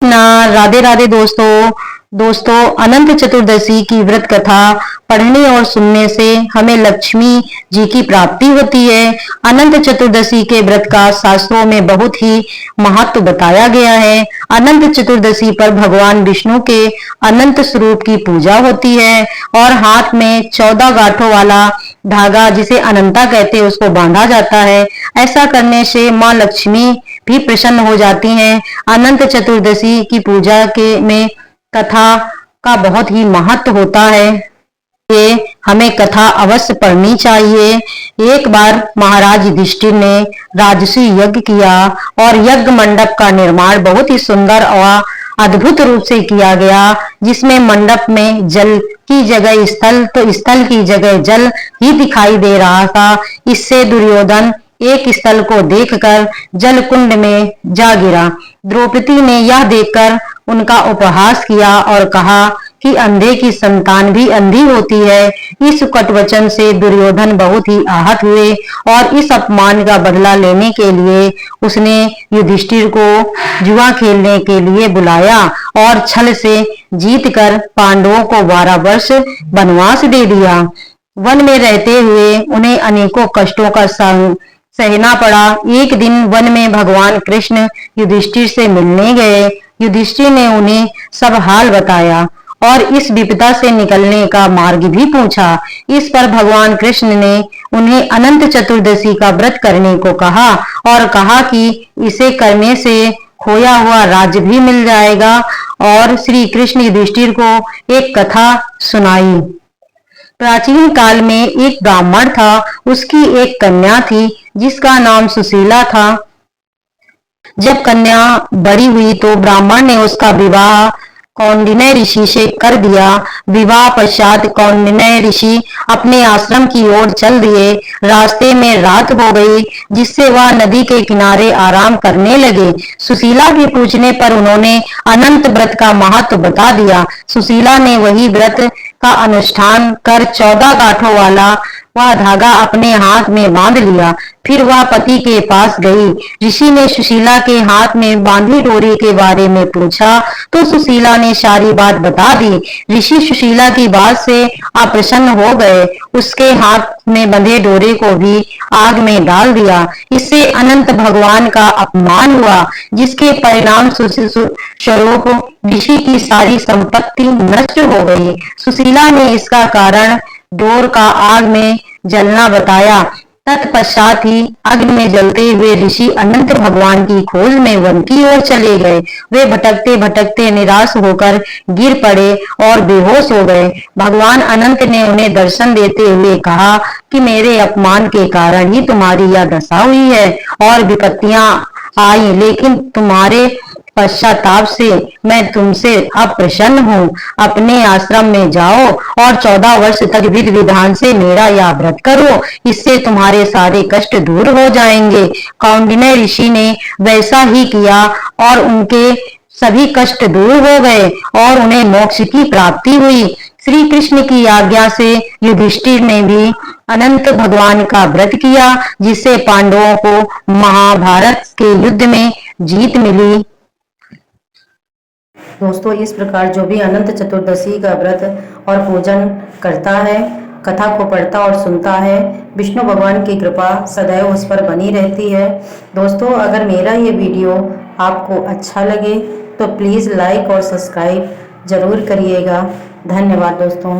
कृष्णा। राधे राधे दोस्तों। अनंत चतुर्दशी की व्रत कथा पढ़ने और सुनने से हमें लक्ष्मी जी की प्राप्ति होती है। अनंत चतुर्दशी के व्रत का शास्त्रों में बहुत ही महत्व बताया गया है। अनंत चतुर्दशी पर भगवान विष्णु के अनंत स्वरूप की पूजा होती है और हाथ में 14 गांठों वाला धागा जिसे अनंता कहते हैं उसको बांधा जाता है। ऐसा करने से माँ लक्ष्मी भी प्रसन्न हो जाती हैं। अनंत चतुर्दशी की पूजा के में कथा का बहुत ही महत्व होता है। ये हमें कथा अवश्य पढ़नी चाहिए। एक बार महाराज युधिष्ठिर ने राजसी यज्ञ किया और यज्ञ मंडप का निर्माण बहुत ही सुंदर और अद्भुत रूप से किया गया, जिसमें मंडप में जल की जगह स्थल तो स्थल की जगह जल ही दिखाई दे रहा था। इससे दुर्योधन एक स्थल को देखकर जल कुंड में जा गिरा। द्रौपदी ने यह देखकर उनका उपहास किया और कहा कि अंधे की संतान भी अंधी होती है। इस कटवचन से दुर्योधन बहुत ही आहत हुए और इस अपमान का बदला लेने के लिए उसने युधिष्ठिर को जुआ खेलने के लिए बुलाया और छल से जीतकर पांडवों को 12 वर्ष वनवास दे दिया। वन में रहते हुए उन्हें अनेकों कष्टों का सहना पड़ा। एक दिन वन में भगवान कृष्ण युधिष्ठिर से मिलने गए। युधिष्ठिर ने उन्हें सब हाल बताया और इस विपदा से निकलने का मार्ग भी पूछा। इस पर भगवान कृष्ण ने उन्हें अनंत चतुर्दशी का व्रत करने को कहा और कहा कि इसे करने से खोया हुआ राज्य भी मिल जाएगा। और श्री कृष्ण युधिष्ठिर को एक कथा सुनाई। प्राचीन काल में एक ब्राह्मण था, उसकी एक कन्या थी जिसका नाम सुशीला था। जब कन्या बड़ी हुई तो ब्राह्मण ने उसका विवाह कौंडिन्य ऋषि से कर दिया। विवाह पश्चात कौंडिन्य ऋषि अपने आश्रम की ओर चल दिए। रास्ते में रात हो गई, जिससे वह नदी के किनारे आराम करने लगे। सुशीला के पूछने पर उन्होंने अनंत व्रत का महत्व बता दिया। सुशीला ने वही व्रत का अनुष्ठान कर 14 गांठों वाला वह धागा अपने हाथ में बांध लिया। फिर वह पति के पास गई। ऋषि ने सुशीला के हाथ में बांधी डोरी के बारे में पूछा तो सुशीला ने सारी बात बता दी। ऋषि सुशीला की बात से अप्रसन्न हो गए। उसके हाथ में बंधे डोरे को भी आग में डाल दिया। इससे अनंत भगवान का अपमान हुआ, जिसके परिणाम स्वरूप ऋषि की सारी संपत्ति नष्ट हो गई। सुशीला ने इसका कारण डोर का आग में जलना बताया। तत्पश्चात ही अग्नि में जलते हुए ऋषि अनंत भगवान की खोज में वन की ओर चले गए। वे भटकते भटकते निराश होकर गिर पड़े और बेहोश हो गए। भगवान अनंत ने उन्हें दर्शन देते हुए कहा कि मेरे अपमान के कारण ही तुम्हारी यह दशा हुई है और विपत्तियां आई, लेकिन तुम्हारे पश्चाताप से मैं तुमसे अप्रसन्न हूँ। अपने आश्रम में जाओ और 14 वर्ष तक विधि विधान से मेरा यह व्रत करो, इससे तुम्हारे सारे कष्ट दूर हो जाएंगे। कौंडिन्य ऋषि ने वैसा ही किया और उनके सभी कष्ट दूर हो गए और उन्हें मोक्ष की प्राप्ति हुई। श्री कृष्ण की आज्ञा से युधिष्ठिर ने भी अनंत भगवान का व्रत किया, जिससे पांडवों को महाभारत के युद्ध में जीत मिली। दोस्तों, इस प्रकार जो भी अनंत चतुर्दशी का व्रत और पूजन करता है, कथा को पढ़ता और सुनता है, विष्णु भगवान की कृपा सदैव उस पर बनी रहती है। दोस्तों, अगर मेरा ये वीडियो आपको अच्छा लगे तो प्लीज़ लाइक और सब्सक्राइब जरूर करिएगा। धन्यवाद दोस्तों।